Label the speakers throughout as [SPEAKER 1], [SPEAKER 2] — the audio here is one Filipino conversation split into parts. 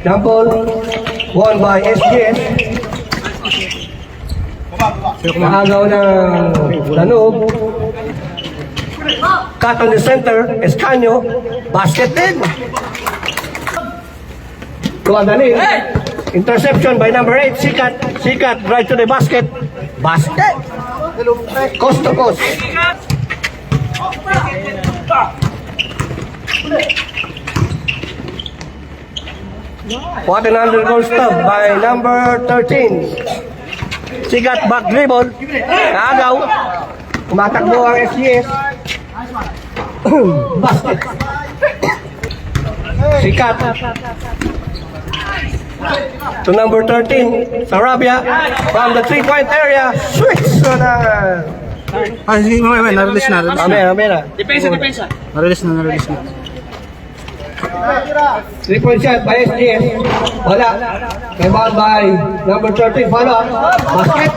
[SPEAKER 1] Jumble. Won by SGS. Nakagaw ng Lanog. Cut on the center. Escanio. Basket din. Luwadalin. Interception by number 8. Sikat right to the basket. Basket. Coast to coast. What an undergoal stop by number 13. Sikat back dribble. Nakagaw. Tumatakbo ang SGS. Basket. Sikat. To number 13, Sarabia. From the 3-point area. Switch to the...
[SPEAKER 2] Sige, na-release na.
[SPEAKER 1] Amena.
[SPEAKER 3] Depensa.
[SPEAKER 2] Na-release na.
[SPEAKER 1] 3-point shot by SGS. Wala. Rebound by number 13. Follow up. Basket.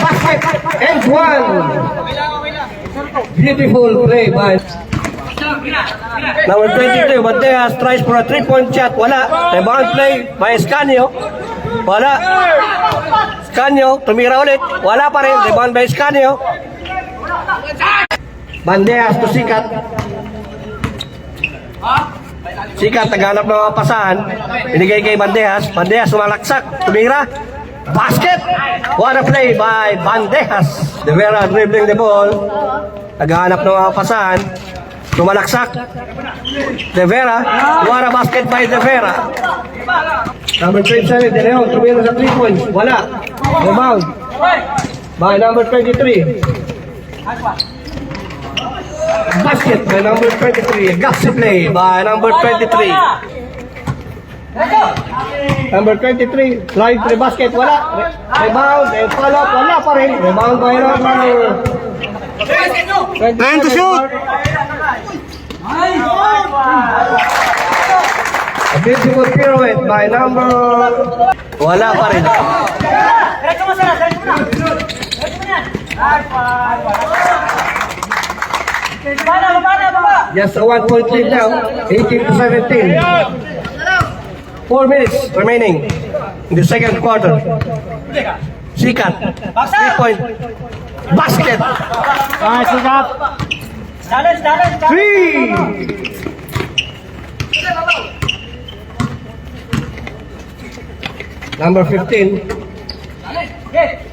[SPEAKER 1] Basket. And one. Beautiful play by number 22. Mateas tries for a 3-point shot. Wala. Rebound play by Escanio. Wala. Escanio. Tumira ulit. Wala pa rin. Rebound by Escanio. Bandejas to Sikat. Sikat naghanap ng mga pasahan. Binigay kay Bandejas. Bandejas sumalaksak. Tumira. Basket. What a play by Bandejas. De Vera dribbling the ball. Naghanap ng mga pasahan. Tumalaksak. De Vera. What a basket by De Vera. Number 27. De Leon. Tumira sa 3 points. Wala. Rebound by number 23. Basket by number 23. Gapsi play by number 23. Number 23. Drive to the basket. Wala. Rebound. And follow up. Wala pa rin. Rebound by number 23.
[SPEAKER 2] Time to shoot.
[SPEAKER 1] A beautiful pirouette by number... Wala pa rin. Just a 1-point lead now. 18-17. 4 minutes remaining in the second quarter. Sikat. 3-point. Basket.
[SPEAKER 2] Sikat.
[SPEAKER 1] 3. Number 15.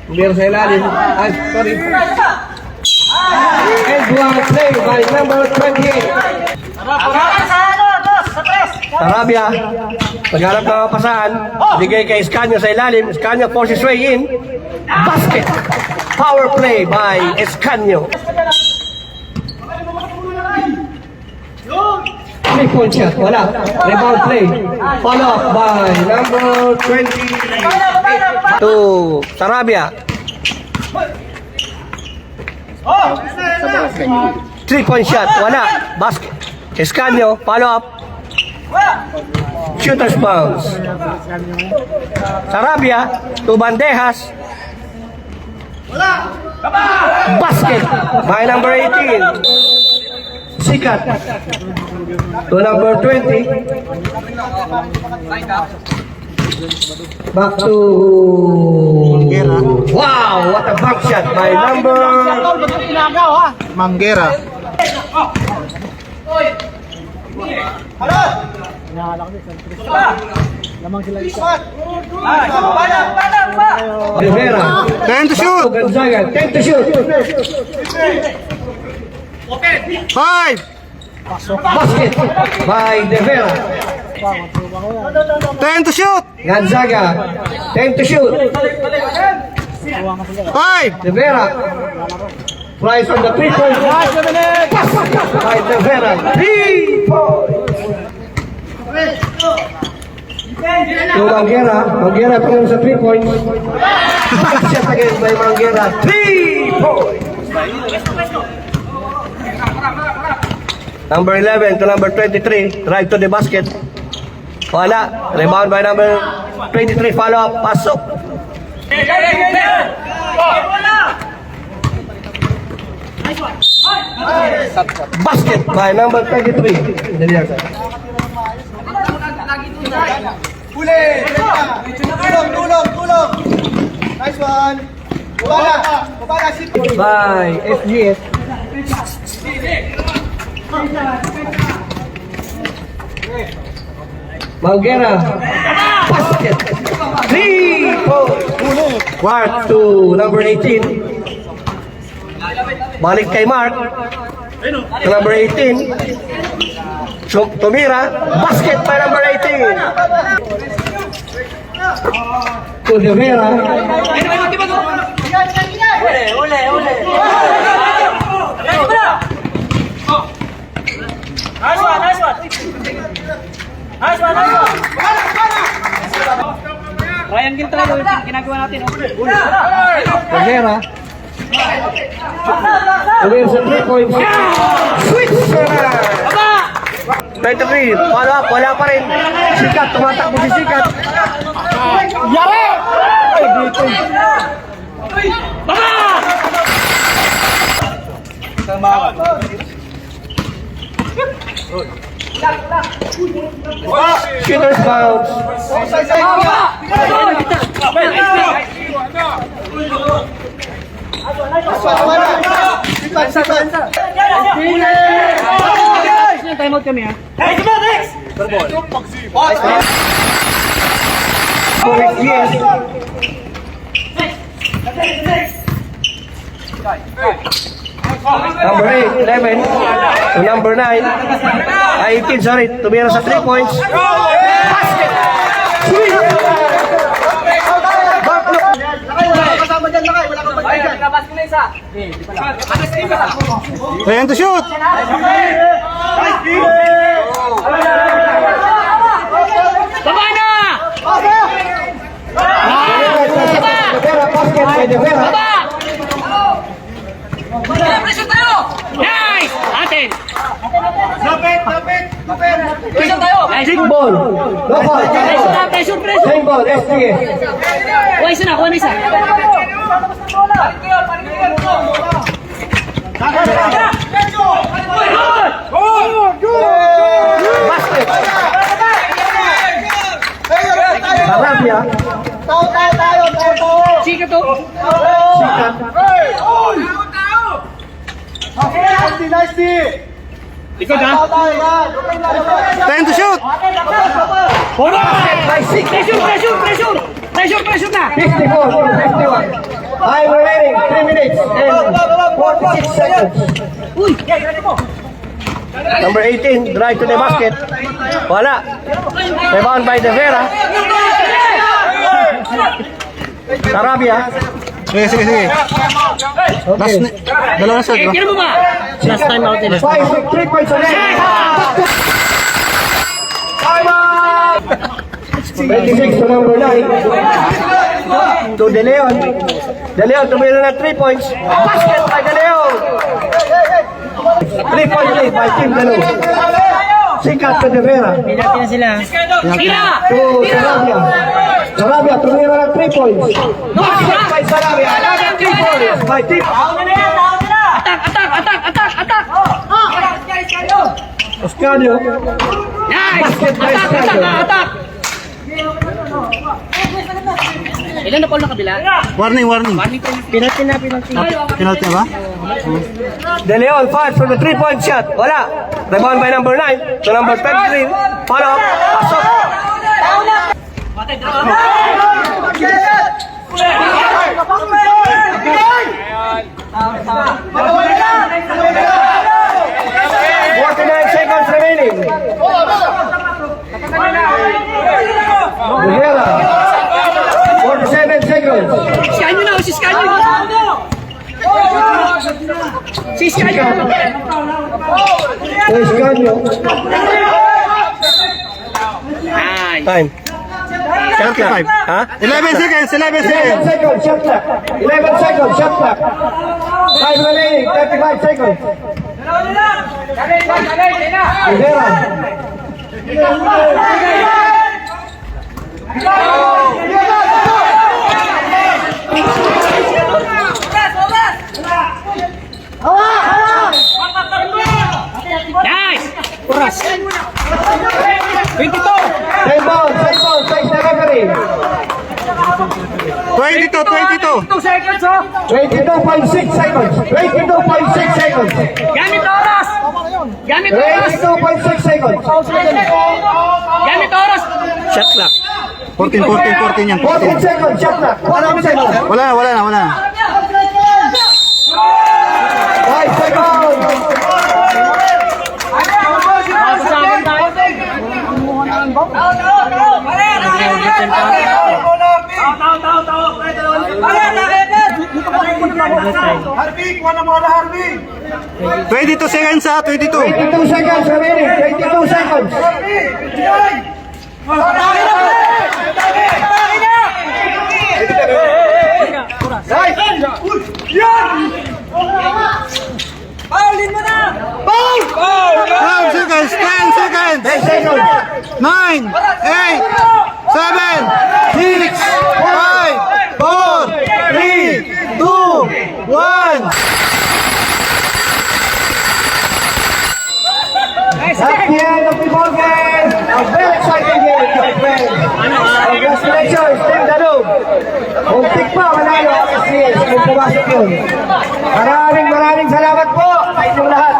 [SPEAKER 1] Meron sa ilalim. Sorry. And one play by number 28. Sarabia. Naghanap ng mga pasahan. Bigay kay Escanio sa ilalim. Escanio forces way in. Basket. Power play by Escanio. 3-point shot. Wala. Rebound play. Follow up by number 20 to Sarabia. 3-point shot. Wala. Basket. Escanio. Follow up. Shooter's bounce. Sarabia to Bandejas. Basket by number 18. Sikat to number 20. Back to... Wow! What a back shot by number...
[SPEAKER 2] Manggera.
[SPEAKER 1] De Vera.
[SPEAKER 2] Time to shoot.
[SPEAKER 1] Gonzaga. Time to shoot.
[SPEAKER 2] 5.
[SPEAKER 1] Basket by De Vera.
[SPEAKER 2] Time to shoot.
[SPEAKER 1] Gonzaga. Time to shoot.
[SPEAKER 2] 5.
[SPEAKER 1] De Vera. Flies on the 3-point. By De Vera. 3 points. To Manguera. Manguera throws a 3 points. Shot again by Manguera. 3 points. Number 11 to number 23. Drive to the basket. Wala. Rebound by number 23. Follow up. Pasok. Basket by number 23. Deliver.
[SPEAKER 3] Tulong. Nice one. Bubala, sit.
[SPEAKER 1] By FGS. Malguera. Basket. 3 Mark to number 18. Balik kay Mark. To number 18. Tumira. Basket by number 18. To De Vera.
[SPEAKER 4] Ryan Gil talaga yung ginagawa natin.
[SPEAKER 1] De Vera. Tuloy sa 3 points. Switch! 23. Follow up. Wala pa rin. Sikat. Tumatakbo si Sikat. Yari! Ay, dito. Shooter's bounce.
[SPEAKER 4] Time out kami ha.
[SPEAKER 1] Correct, yes. Number 8, 11. To number 9. 18, sorry. Tumira sa 3 points. Basket! Sweet!
[SPEAKER 3] Kasama dyan, lakay. Wala kang pagkakas.
[SPEAKER 4] Labas ko na isa.
[SPEAKER 2] Ryan to shoot.
[SPEAKER 4] Baba na!
[SPEAKER 1] De Vera, basket by De Vera.
[SPEAKER 4] Pressure tayo! Nice! Atin! Pressure tayo!
[SPEAKER 1] Big ball. No foul.
[SPEAKER 4] Pressure!
[SPEAKER 1] Same ball, SGS.
[SPEAKER 4] Kuha isa na, kuha na isa.
[SPEAKER 1] Basket. Sarabia.
[SPEAKER 3] Tayo.
[SPEAKER 4] Chika to.
[SPEAKER 1] Sikat.
[SPEAKER 3] Nice D.
[SPEAKER 4] Likod ha?
[SPEAKER 2] Ryan to shoot.
[SPEAKER 1] By 6.
[SPEAKER 4] Pressure na!
[SPEAKER 1] 54 to 51. Time remaining 3 minutes and 46 seconds.
[SPEAKER 4] Uy!
[SPEAKER 1] Number 18, drive to the basket. Wala. Rebound by De Vera. Sarabia.
[SPEAKER 2] Sige. Last na. Dalawa na shot, di ba?
[SPEAKER 4] Tira mo ba? Last time out nila.
[SPEAKER 1] 3 points again. Time out! 26 to number 9. To De Leon. De Leon, tumira na 3 points. Basket by De Leon. 3 points lead by Team De Leon. Sikat to De Vera.
[SPEAKER 4] Pinati na sila. Tira!
[SPEAKER 1] To Sarabia. Sarabia, tumira na 3 points. Basket by Sarabia. Another 3 points by Team.
[SPEAKER 4] Attack!
[SPEAKER 1] Oscario.
[SPEAKER 4] Nice!
[SPEAKER 1] Basket by
[SPEAKER 4] Attack!
[SPEAKER 1] Oscario.
[SPEAKER 4] Ilan na call na kabila?
[SPEAKER 2] Warning.
[SPEAKER 4] Penalty na.
[SPEAKER 2] Penalty ba?
[SPEAKER 1] De Leon fires from the 3-point shot. Wala. Rebound by number 9 to number 23. Follow up. Pasok. Seconds remaining. Rivera. 47 seconds.
[SPEAKER 4] Scan nyo na! Scan nyo!
[SPEAKER 1] Escanio.
[SPEAKER 4] Nice!
[SPEAKER 1] Time. Shot clock.
[SPEAKER 2] 35.
[SPEAKER 1] Ha?
[SPEAKER 2] 11 seconds.
[SPEAKER 1] 11 seconds, shot clock. 11 seconds, shot clock. Time remaining, 35 seconds. Rivera.
[SPEAKER 4] Oras. 22.
[SPEAKER 1] Side ball, side the referee.
[SPEAKER 2] 22, 22.
[SPEAKER 4] 2 seconds, oh.
[SPEAKER 1] 22.6 seconds. 22.6 seconds.
[SPEAKER 4] Gamit oras. Gamit oras.
[SPEAKER 1] 22.6 seconds.
[SPEAKER 4] Gamit oras.
[SPEAKER 1] Shot clock.
[SPEAKER 2] 14 yan.
[SPEAKER 1] 14 seconds. Shot clock. 14 seconds.
[SPEAKER 2] Wala na.
[SPEAKER 1] 5 seconds.
[SPEAKER 4] Sasakin tayo.
[SPEAKER 3] Harvey, kuha na mo na Harvey.
[SPEAKER 2] 22 seconds ha, 22.
[SPEAKER 1] 22 seconds remaining. 22 seconds.
[SPEAKER 4] Paulin mo na.
[SPEAKER 2] 12 seconds, 10 seconds.
[SPEAKER 1] 10 seconds.
[SPEAKER 2] 9, 8, 7, 6, 5, 4, 3, 2, 1.
[SPEAKER 1] At the end of the ball game, a very exciting game, my friends. Congratulations, Team Danube. Muntik pa, manalo ang SCS kung pumasok yun. Maraming salamat po sa inyong lahat.